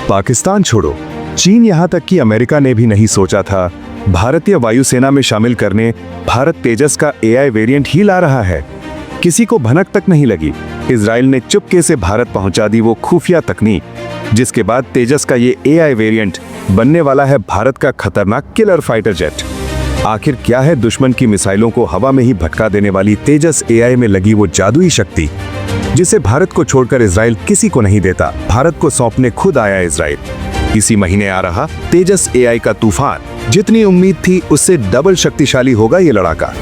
पाकिस्तान छोड़ो, चीन यहाँ तक कि अमेरिका ने भी नहीं सोचा था भारतीय वायुसेना में शामिल करने भारत तेजस का एआई वेरिएंट ही ला रहा है। किसी को भनक तक नहीं लगी। इजराइल ने चुपके से भारत पहुंचा दी वो खुफिया तकनीक, जिसके बाद तेजस का ये एआई वेरिएंट बनने वाला है भारत का खतरनाक किलर फाइटर जेट। आखिर क्या है दुश्मन की मिसाइलों को हवा में ही भटका देने वाली तेजस एआई में लगी वो जादुई शक्ति, जिसे भारत को छोड़कर इजराइल किसी को नहीं देता। भारत को सौंपने खुद आया इजराइल। इसी महीने आ रहा तेजस एआई का तूफान। जितनी उम्मीद थी उससे डबल शक्तिशाली होगा ये लड़ाका।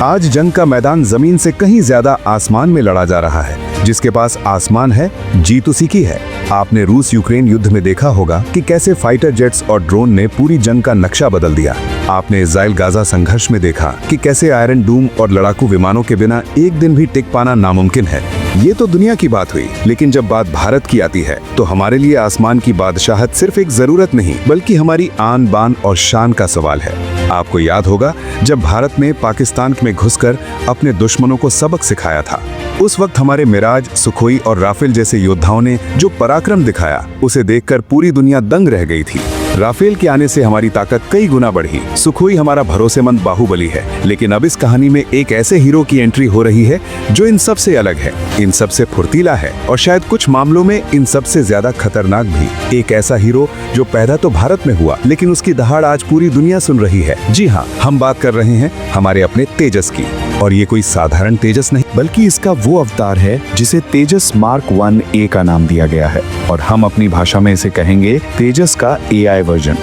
आज जंग का मैदान जमीन से कहीं ज्यादा आसमान में लड़ा जा रहा है। जिसके पास आसमान है, जीत उसी की है। आपने रूस यूक्रेन युद्ध में देखा होगा कि कैसे फाइटर जेट्स और ड्रोन ने पूरी जंग का नक्शा बदल दिया। आपने इजराइल गाजा संघर्ष में देखा कि कैसे आयरन डूम और लड़ाकू विमानों के बिना एक दिन भी टिक पाना नामुमकिन है। ये तो दुनिया की बात हुई, लेकिन जब बात भारत की आती है तो हमारे लिए आसमान की बादशाहत सिर्फ एक जरूरत नहीं, बल्कि हमारी आन बान और शान का सवाल है। आपको याद होगा जब भारत ने पाकिस्तान में घुसकर अपने दुश्मनों को सबक सिखाया था। उस वक्त हमारे मिराज, सुखोई और राफेल जैसे योद्धाओं ने जो पराक्रम दिखाया, उसे देखकर पूरी दुनिया दंग रह गई थी। राफेल के आने से हमारी ताकत कई गुना बढ़ी। सुखोई हमारा भरोसेमंद बाहुबली है, लेकिन अब इस कहानी में एक ऐसे हीरो की एंट्री हो रही है जो इन सब से अलग है, इन सब से फुर्तीला है और शायद कुछ मामलों में इन सब से ज्यादा खतरनाक भी। एक ऐसा हीरो जो पैदा तो भारत में हुआ, लेकिन उसकी दहाड़ आज पूरी दुनिया सुन रही है। जी हाँ, हम बात कर रहे हैं हमारे अपने तेजस की। और ये कोई साधारण तेजस नहीं, बल्कि इसका वो अवतार है जिसे तेजस मार्क 1A का नाम दिया गया है, और हम अपनी भाषा में इसे कहेंगे तेजस का एआई वर्जन।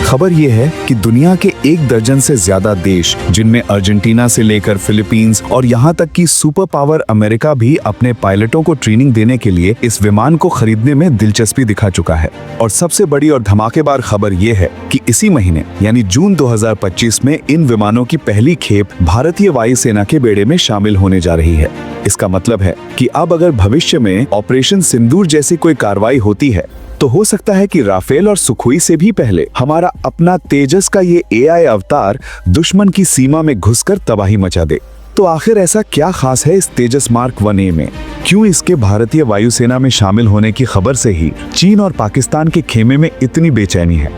खबर ये है कि दुनिया के 1 दर्जन से ज्यादा देश, जिनमें अर्जेंटीना से लेकर फिलीपींस और यहाँ तक कि सुपर पावर अमेरिका भी अपने पायलटों को ट्रेनिंग देने के लिए इस विमान को खरीदने में दिलचस्पी दिखा चुका है। और सबसे बड़ी और धमाकेदार खबर ये है कि इसी महीने यानी जून 2025 में इन विमानों की पहली खेप भारतीय वायुसेना के बेड़े में शामिल होने जा रही है। इसका मतलब है कि अब अगर भविष्य में ऑपरेशन सिंदूर जैसी कोई कार्रवाई होती है तो हो सकता है कि राफेल और सुखोई से भी पहले हमारा अपना तेजस का ये एआई अवतार दुश्मन की सीमा में घुसकर तबाही मचा दे। तो आखिर ऐसा क्या खास है इस तेजस मार्क 1A में? क्यों इसके भारतीय वायुसेना में शामिल होने की खबर से ही चीन और पाकिस्तान के खेमे में इतनी बेचैनी है?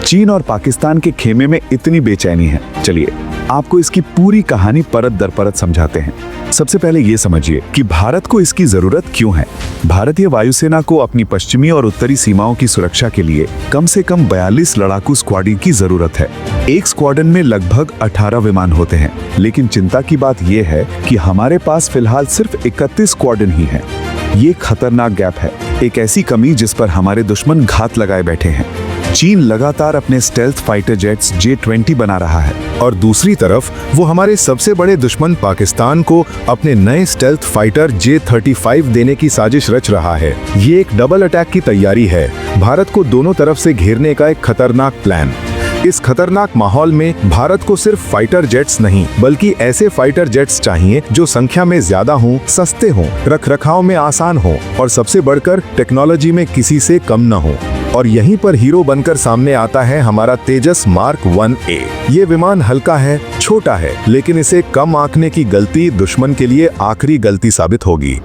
चीन और पाकिस्तान के खेमे में इतनी बेचैनी है, चलिए आपको इसकी पूरी कहानी परत दर परत समझाते हैं। सबसे पहले ये समझिए कि भारत को इसकी जरूरत क्यों है। भारतीय वायुसेना को अपनी पश्चिमी और उत्तरी सीमाओं की सुरक्षा के लिए कम से कम 42 लड़ाकू स्क्वाड्रन की जरूरत है। एक स्क्वाड्रन में लगभग 18 विमान होते हैं, लेकिन चिंता की बात यह है कि हमारे पास फिलहाल सिर्फ 31 स्क्वाड्रन ही है। ये खतरनाक गैप है, एक ऐसी कमी जिस पर हमारे दुश्मन घात लगाए बैठे हैं। चीन लगातार अपने स्टेल्थ फाइटर जेट्स J-20 बना रहा है, और दूसरी तरफ वो हमारे सबसे बड़े दुश्मन पाकिस्तान को अपने नए स्टेल्थ फाइटर J-35 देने की साजिश रच रहा है। ये एक डबल अटैक की तैयारी है, भारत को दोनों तरफ से घेरने का एक खतरनाक प्लान। इस खतरनाक माहौल में भारत को सिर्फ फाइटर जेट्स नहीं, बल्कि ऐसे फाइटर जेट्स चाहिए जो संख्या में ज्यादा हों, सस्ते हों, रखरखाव में आसान हों और सबसे बढ़कर टेक्नोलॉजी में किसी से कम न हो। और यहीं पर हीरो बनकर सामने आता है हमारा तेजस मार्क 1A। ये विमान हल्का है, छोटा है, लेकिन इसे कम आंकने की गलती दुश्मन के लिए आखिरी गलती साबित होगी,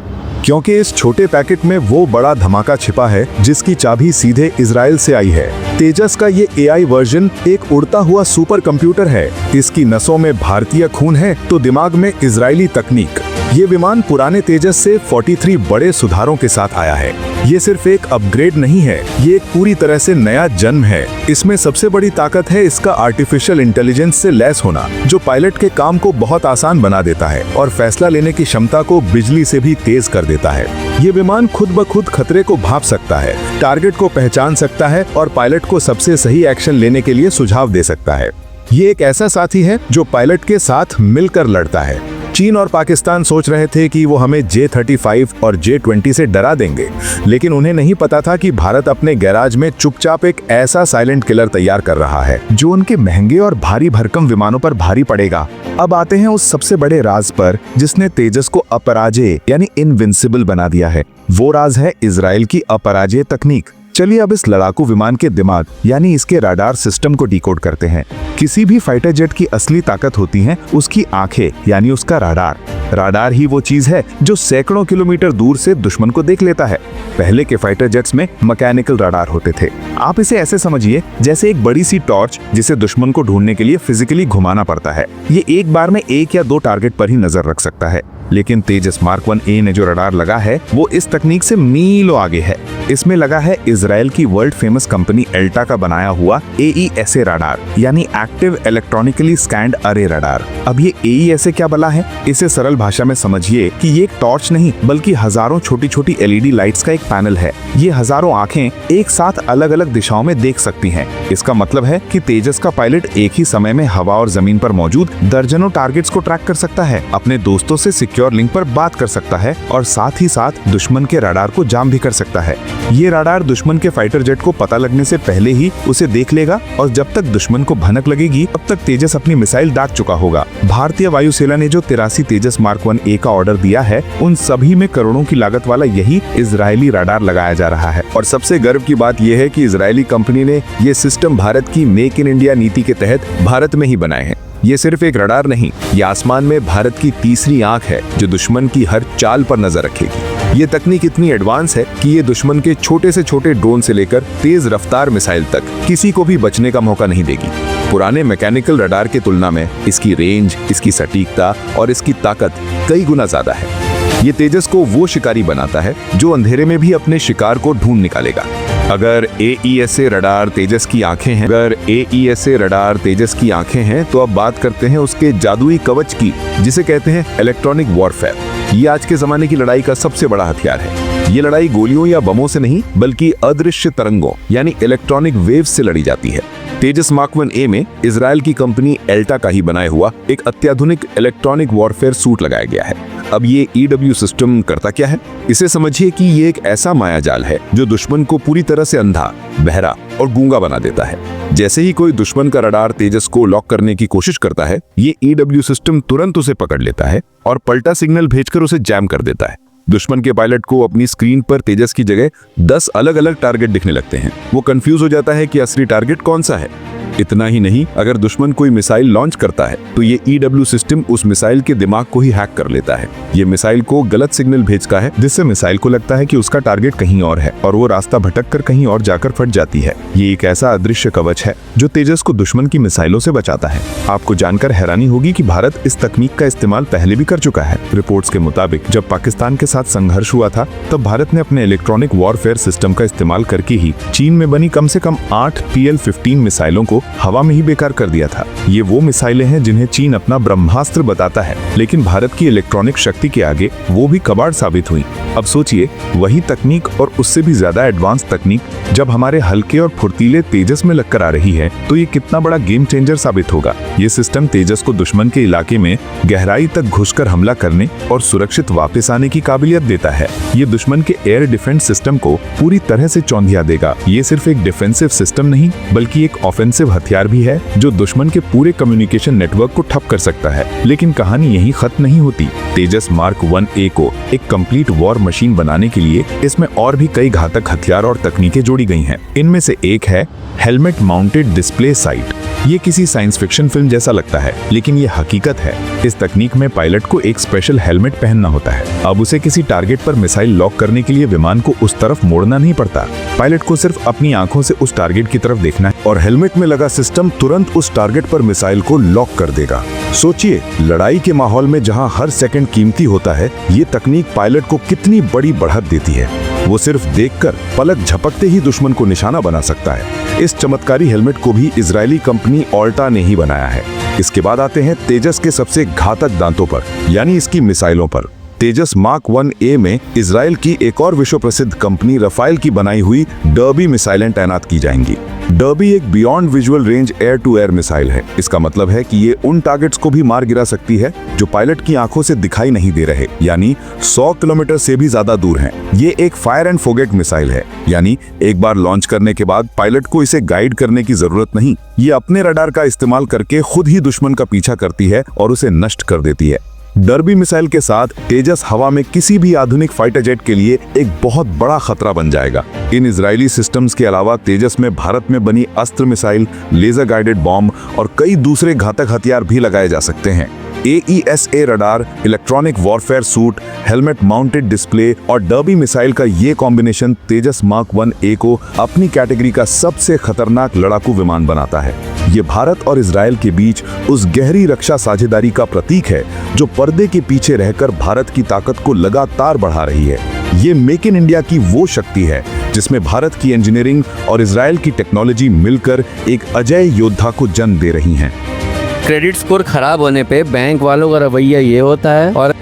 क्योंकि इस छोटे पैकेट में वो बड़ा धमाका छिपा है जिसकी चाबी सीधे इजराइल से आई है। तेजस का ये एआई वर्जन एक उड़ता हुआ सुपर कंप्यूटर है। इसकी नसों में भारतीय खून है तो दिमाग में इजरायली तकनीक। ये विमान पुराने तेजस से 43 बड़े सुधारों के साथ आया है। ये सिर्फ एक अपग्रेड नहीं है, ये एक पूरी तरह से नया जन्म है। इसमें सबसे बड़ी ताकत है इसका आर्टिफिशियल इंटेलिजेंस से लैस होना, जो पायलट के काम को बहुत आसान बना देता है और फैसला लेने की क्षमता को बिजली से भी तेज कर देता है। ये विमान खुद ब खुद खतरे को भांप सकता है, टारगेट को पहचान सकता है और पायलट को सबसे सही एक्शन लेने के लिए सुझाव दे सकता है। ये एक ऐसा साथी है जो पायलट के साथ मिलकर लड़ता है। चीन और पाकिस्तान सोच रहे थे कि वो हमें J-35 और J-20 से डरा देंगे, लेकिन उन्हें नहीं पता था कि भारत अपने गैराज में चुपचाप एक ऐसा साइलेंट किलर तैयार कर रहा है जो उनके महंगे और भारी भरकम विमानों पर भारी पड़ेगा। अब आते हैं उस सबसे बड़े राज पर जिसने तेजस को अपराजेय यानी इनविंसिबल बना दिया है। वो राज है इजराइल की अपराजेय तकनीक। चलिए अब इस लड़ाकू विमान के दिमाग यानी इसके रडार सिस्टम को डिकोड करते हैं। किसी भी फाइटर जेट की असली ताकत होती है उसकी आंखें यानी उसका रडार। रडार ही वो चीज है जो सैकड़ों किलोमीटर दूर से दुश्मन को देख लेता है। पहले के फाइटर जेट्स में मैकेनिकल रडार होते थे। आप इसे ऐसे समझिए जैसे एक बड़ी सी टॉर्च जिसे दुश्मन को ढूंढने के लिए फिजिकली घुमाना पड़ता है। ये एक बार में 1 या 2 टारगेट पर ही नजर रख सकता है। लेकिन तेजस मार्क 1A ने जो रडार लगा है वो इस तकनीक से मीलों आगे है। इसमें लगा है इजराइल की वर्ल्ड फेमस कंपनी एल्टा का बनाया हुआ AESA रडार यानी एक्टिव इलेक्ट्रॉनिकली स्कैन्ड अरे रडार। अब ये AESA क्या बला है? इसे सरल भाषा में समझिए कि ये एक टॉर्च नहीं बल्कि हजारों छोटी छोटी LED लाइट्स का एक पैनल है। ये हजारों आंखें एक साथ अलग अलग दिशाओं में देख सकती हैं। इसका मतलब है कि तेजस का पायलट एक ही समय में हवा और जमीन पर मौजूद दर्जनों टारगेट्स को ट्रैक कर सकता है, अपने दोस्तों से सिक्योर लिंक पर बात कर सकता है और साथ ही साथ दुश्मन के रडार को जाम भी कर सकता है। ये रडार दुश्मन के फाइटर जेट को पता लगने से पहले ही उसे देख लेगा और जब तक दुश्मन को भनक लगेगी तब तक तेजस अपनी मिसाइल दाग चुका होगा। भारतीय वायुसेना ने जो 83 तेजस मार्क 1A का ऑर्डर दिया है उन सभी में करोड़ों की लागत वाला यही इजरायली रडार लगाया जा रहा है। और सबसे गर्व की बात यह है कि इजरायली कंपनी ने ये सिस्टम भारत की मेक इन इंडिया नीति के तहत भारत में ही बनाए हैं। ये सिर्फ एक रडार नहीं, ये आसमान में भारत की तीसरी आंख है जो दुश्मन की हर चाल पर नजर रखेगी। ये तकनीक इतनी एडवांस है कि ये दुश्मन के छोटे से छोटे ड्रोन से लेकर तेज रफ्तार मिसाइल तक किसी को भी बचने का मौका नहीं देगी। पुराने मैकेनिकल रडार की तुलना में इसकी रेंज, इसकी सटीकता और इसकी ताकत कई गुना ज्यादा है। ये तेजस को वो शिकारी बनाता है जो अंधेरे में भी अपने शिकार को ढूंढ निकालेगा। अगर AESA रडार तेजस की आंखें हैं, तो अब बात करते हैं उसके जादुई कवच की, जिसे कहते हैं इलेक्ट्रॉनिक वॉरफेयर। ये आज के जमाने की लड़ाई का सबसे बड़ा हथियार है। ये लड़ाई गोलियों या बमों से नहीं बल्कि अदृश्य तरंगों यानी इलेक्ट्रॉनिक वेव्स से लड़ी जाती है। तेजस मार्क 1A में इजराइल की कंपनी एल्टा का ही बनाया हुआ एक अत्याधुनिक इलेक्ट्रॉनिक वॉरफेयर सूट लगाया गया है। अब ये EW सिस्टम करता क्या है? इसे समझिए कि ये एक ऐसा मायाजाल है जो दुश्मन को पूरी तरह से अंधा, बहरा और गूंगा बना देता है। जैसे ही कोई दुश्मन का रडार तेजस को लॉक करने की कोशिश करता है, ये EW सिस्टम तुरंत उसे पकड़ लेता है और पलटा सिग्नल भेजकर उसे जैम कर देता है। दुश्मन के पायलट को अपनी स्क्रीन पर तेजस की जगह 10 अलग अलग टारगेट दिखने लगते हैं। वो कंफ्यूज हो जाता है कि असली टारगेट कौन सा है। इतना ही नहीं, अगर दुश्मन कोई मिसाइल लॉन्च करता है तो ये EW सिस्टम उस मिसाइल के दिमाग को ही हैक कर लेता है। ये मिसाइल को गलत सिग्नल भेजता है जिससे मिसाइल को लगता है कि उसका टारगेट कहीं और है और वो रास्ता भटक कर कहीं और जाकर फट जाती है। ये एक ऐसा अदृश्य कवच है जो तेजस को दुश्मन की मिसाइलों से बचाता है। आपको जानकर हैरानी होगी कि भारत इस तकनीक का इस्तेमाल पहले भी कर चुका है। रिपोर्ट्स के मुताबिक जब पाकिस्तान के साथ संघर्ष हुआ था तब भारत ने अपने इलेक्ट्रॉनिक वॉरफेयर सिस्टम का इस्तेमाल करके ही चीन में बनी कम से कम 8 PL-15 मिसाइलों को हवा में ही बेकार कर दिया था। ये वो मिसाइलें हैं जिन्हें चीन अपना ब्रह्मास्त्र बताता है, लेकिन भारत की इलेक्ट्रॉनिक शक्ति के आगे वो भी कबाड़ साबित हुई। अब सोचिए, वही तकनीक और उससे भी ज्यादा एडवांस तकनीक जब हमारे हल्के और फुर्तीले तेजस में लगकर आ रही है तो ये कितना बड़ा गेम चेंजर साबित होगा। ये सिस्टम तेजस को दुश्मन के इलाके में गहराई तक घुसकर हमला करने और सुरक्षित वापस आने की काबिलियत देता है। ये दुश्मन के एयर डिफेंस सिस्टम को पूरी तरह से चौंधिया देगा। ये सिर्फ एक डिफेंसिव सिस्टम नहीं बल्कि एक ऑफेंसिव हथियार भी है जो दुश्मन के पूरे कम्युनिकेशन नेटवर्क को ठप कर सकता है। लेकिन कहानी यही खत्म नहीं होती। तेजस मार्क 1A को एक कंप्लीट वॉर मशीन बनाने के लिए इसमें और भी कई घातक हथियार और तकनीकें जोड़ी गई हैं। इनमें से एक है हेलमेट माउंटेड डिस्प्ले साइट। ये किसी साइंस फिक्शन फिल्म जैसा लगता है लेकिन ये हकीकत है। इस तकनीक में पायलट को एक स्पेशल हेलमेट पहनना होता है। अब उसे किसी टारगेट पर मिसाइल लॉक करने के लिए विमान को उस तरफ मोड़ना नहीं पड़ता। पायलट को सिर्फ अपनी आंखों से उस टारगेट की तरफ देखना है और हेलमेट में लगा सिस्टम तुरंत उस टारगेट पर मिसाइल को लॉक कर देगा। सोचिए, लड़ाई के माहौल में जहां हर सेकंड कीमती होता है, ये तकनीक पायलट को कितनी बड़ी बढ़त देती है। वो सिर्फ देखकर पलक झपकते ही दुश्मन को निशाना बना सकता है। इस चमत्कारी हेलमेट को भी इजरायली कंपनी ऑल्टा ने ही बनाया है। इसके बाद आते हैं तेजस के सबसे घातक दांतों पर, यानी इसकी मिसाइलों पर। तेजस मार्क 1A में इजराइल की एक और विश्व प्रसिद्ध कंपनी रफाइल की बनाई हुई डर्बी मिसाइलें तैनात की जाएंगी। डर्बी एक beyond visual range air to air missile है। इसका मतलब है कि ये उन टारगेट्स को भी मार गिरा सकती है जो पायलट की आंखों से दिखाई नहीं दे रहे, यानी 100 किलोमीटर से भी ज्यादा दूर हैं। ये एक फायर एंड फोगेट मिसाइल है, यानी एक बार लॉन्च करने के बाद पायलट को इसे गाइड करने की जरूरत नहीं। ये अपने रडार का इस्तेमाल करके खुद ही दुश्मन का पीछा करती है और उसे नष्ट कर देती है। डर्बी मिसाइल के साथ तेजस हवा में किसी भी आधुनिक फाइटर जेट के लिए एक बहुत बड़ा खतरा बन जाएगा। इन इजरायली सिस्टम्स के अलावा तेजस में भारत में बनी अस्त्र मिसाइल, लेजर गाइडेड बॉम्ब और कई दूसरे घातक हथियार भी लगाए जा सकते हैं। AESA radar, electronic warfare suit, helmet mounted display और डर्बी मिसाइल का ये कॉम्बिनेशन तेजस मार्क 1A को अपनी कैटेगरी का सबसे खतरनाक लड़ाकू विमान बनाता है। ये भारत और इजरायल के बीच उस गहरी रक्षा साझेदारी का प्रतीक है जो पर्दे के पीछे रहकर भारत की ताकत को लगातार बढ़ा रही है। ये मेक इन इंडिया की वो शक्ति है जिसमें भारत की इंजीनियरिंग और इजरायल की टेक्नोलॉजी मिलकर एक अजय योद्धा को जन्म दे रही हैं। क्रेडिट स्कोर खराब होने पे बैंक वालों का रवैया ये होता है और